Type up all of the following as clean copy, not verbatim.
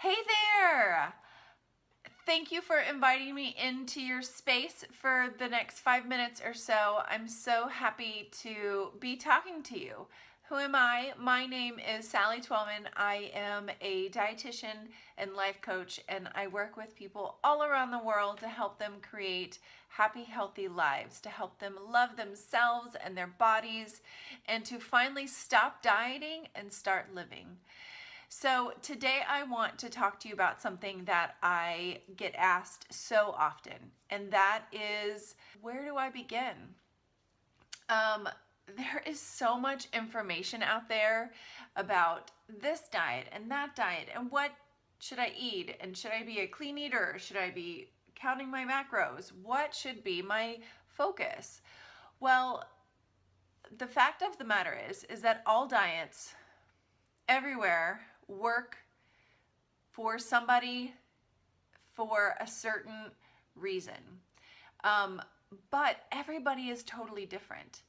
Hey there! Thank you for inviting me into your space for the next 5 minutes or so. I'm so happy to be talking to you. Who am I? My name is Sally Twellman. I am a dietitian and life coach, and I work with people all around the world to help them create happy, healthy lives, to help them love themselves and their bodies, and to finally stop dieting and start living. So today I want to talk to you about something that I get asked so often, and that is, where do I begin? Um, there is so much information out there about this diet and that diet, and what should I eat, and should I be a clean eater, should I be counting my macros, what should be my focus? Well, the fact of the matter is that all diets everywhere work for somebody for a certain reason. But everybody is totally different.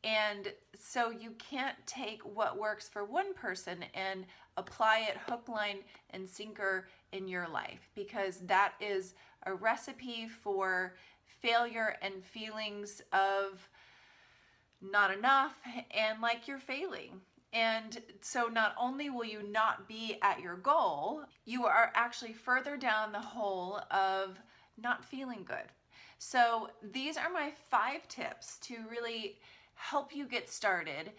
And so you can't take what works for one person and apply it hook, line, and sinker in your life, because that is a recipe for failure and feelings of not enough and like you're failing. And so not only will you not be at your goal, you are actually further down the hole of not feeling good. So these are my 5 tips to really help you get started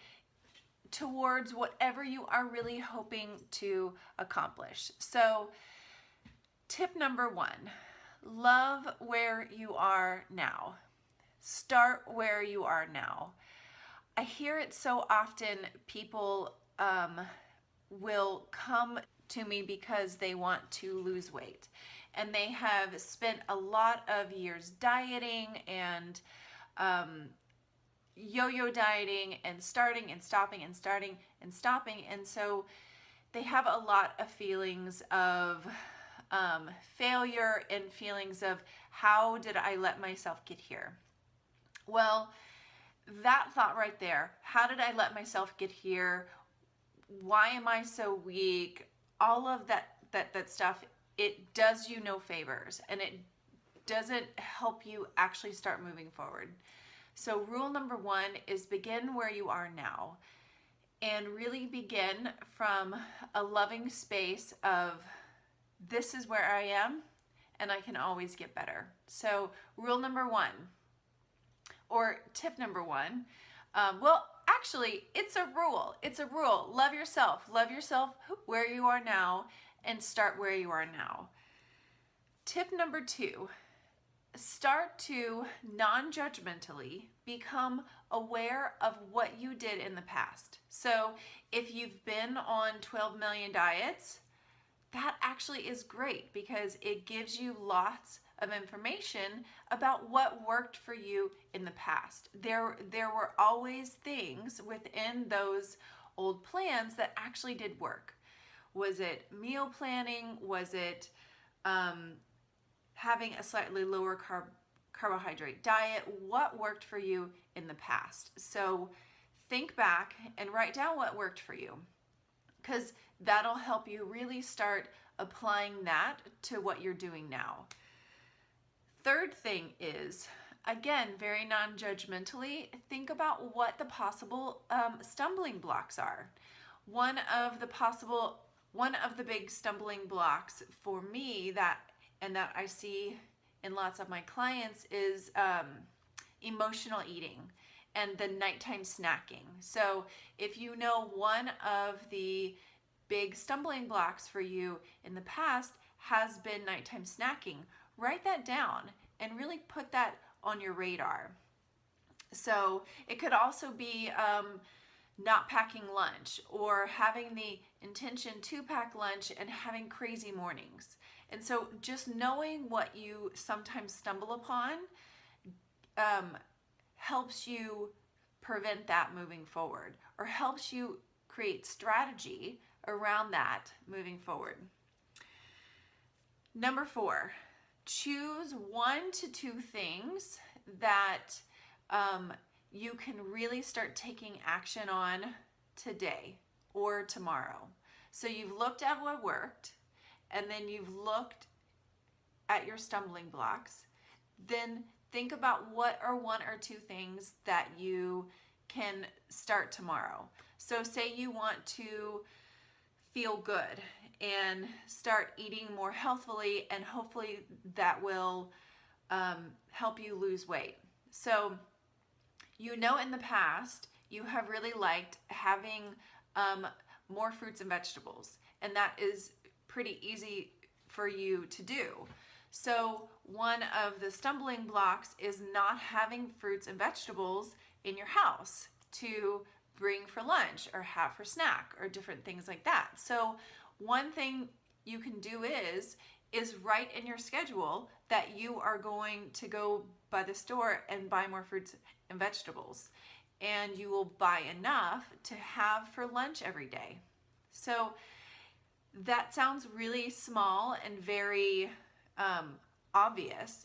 towards whatever you are really hoping to accomplish. So tip number 1, love where you are now. Start where you are now. I hear it so often. People will come to me because they want to lose weight, and they have spent a lot of years dieting and yo-yo dieting and starting and stopping and starting and stopping, and so they have a lot of feelings of failure and feelings of, how did I let myself get here? Well, that thought right there, how did I let myself get here? Why am I so weak? All of that stuff, it does you no favors, and it doesn't help you actually start moving forward. So rule number 1 is begin where you are now, and really begin from a loving space of, this is where I am and I can always get better. So rule number 1, or tip number 1, well, actually, it's a rule. It's a rule. Love yourself. Love yourself where you are now, and start where you are now. Tip number 2, start to non-judgmentally become aware of what you did in the past. So if you've been on 12 million diets, that actually is great, because it gives you lots of information about what worked for you in the past. There were always things within those old plans that actually did work. Was it meal planning? Was it having a slightly lower carbohydrate diet? What worked for you in the past? So think back and write down what worked for you, because that'll help you really start applying that to what you're doing now. Third thing is, again, very non-judgmentally, think about what the possible stumbling blocks are. One of the big stumbling blocks for me that I see in lots of my clients is emotional eating and the nighttime snacking. So if you know one of the big stumbling blocks for you in the past has been nighttime snacking, write that down and really put that on your radar. So it could also be not packing lunch, or having the intention to pack lunch and having crazy mornings. And so just knowing what you sometimes stumble upon helps you prevent that moving forward, or helps you create strategy around that moving forward. Number 4, choose 1 to 2 things that you can really start taking action on today or tomorrow. So you've looked at what worked, and then you've looked at your stumbling blocks, then think about what are one or two things that you can start tomorrow. So say you want to feel good and start eating more healthfully, and hopefully that will help you lose weight. So you know in the past you have really liked having more fruits and vegetables, and that is pretty easy for you to do. So one of the stumbling blocks is not having fruits and vegetables in your house to bring for lunch or have for snack or different things like that. So one thing you can do is write in your schedule that you are going to go by the store and buy more fruits and vegetables, and you will buy enough to have for lunch every day. So that sounds really small and very obvious,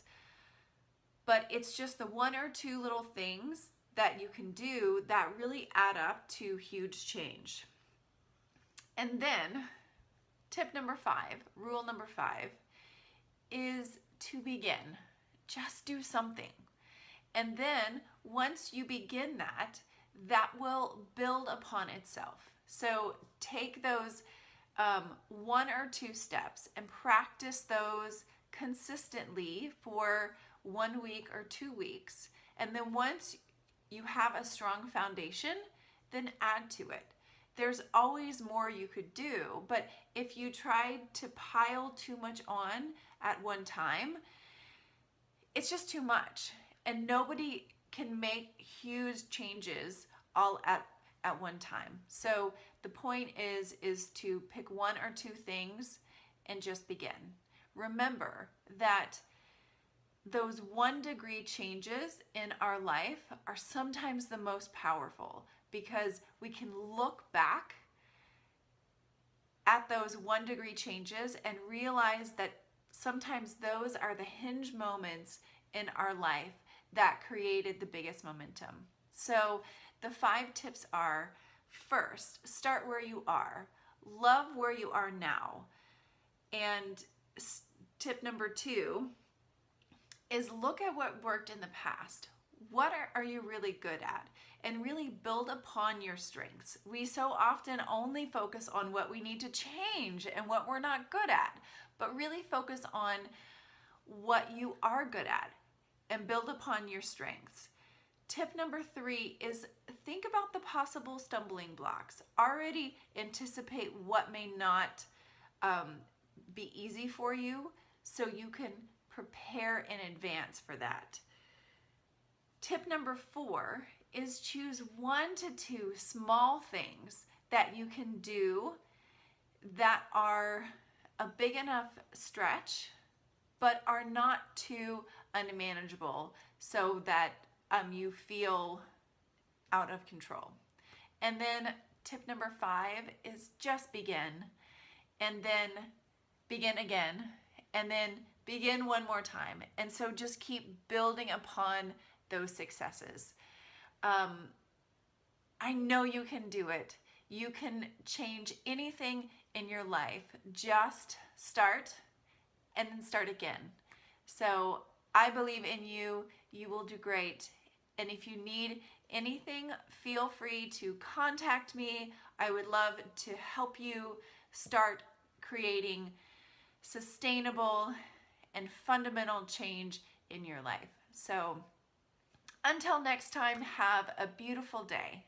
but it's just the one or two little things that you can do that really add up to huge change. And then tip number 5, rule number 5, is to begin. Just do something. And then once you begin that, that will build upon itself. So take those one or two steps and practice those consistently for 1 week or 2 weeks. And then once you have a strong foundation, then add to it. There's always more you could do, but if you tried to pile too much on at one time, it's just too much. And nobody can make huge changes all at one time. So the point is to pick one or two things and just begin. Remember that those 1 degree changes in our life are sometimes the most powerful, because we can look back at those 1 degree changes and realize that sometimes those are the hinge moments in our life that created the biggest momentum. So the 5 tips are: first, start where you are. Love where you are now. And tip number 2 is look at what worked in the past. What are you really good at? And really build upon your strengths. We so often only focus on what we need to change and what we're not good at, but really focus on what you are good at and build upon your strengths. Tip number 3 is think about the possible stumbling blocks. Already anticipate what may not be easy for you, so you can prepare in advance for that. Tip number 4 is choose 1 to 2 small things that you can do that are a big enough stretch, but are not too unmanageable, so that you feel out of control. And then tip number 5 is just begin, and then begin again, and then begin one more time. And so just keep building upon those successes. I know you can do it. You can change anything in your life. Just start and then start again. So I believe in you. You will do great. And if you need anything, feel free to contact me. I would love to help you start creating sustainable and fundamental change in your life. So until next time, have a beautiful day.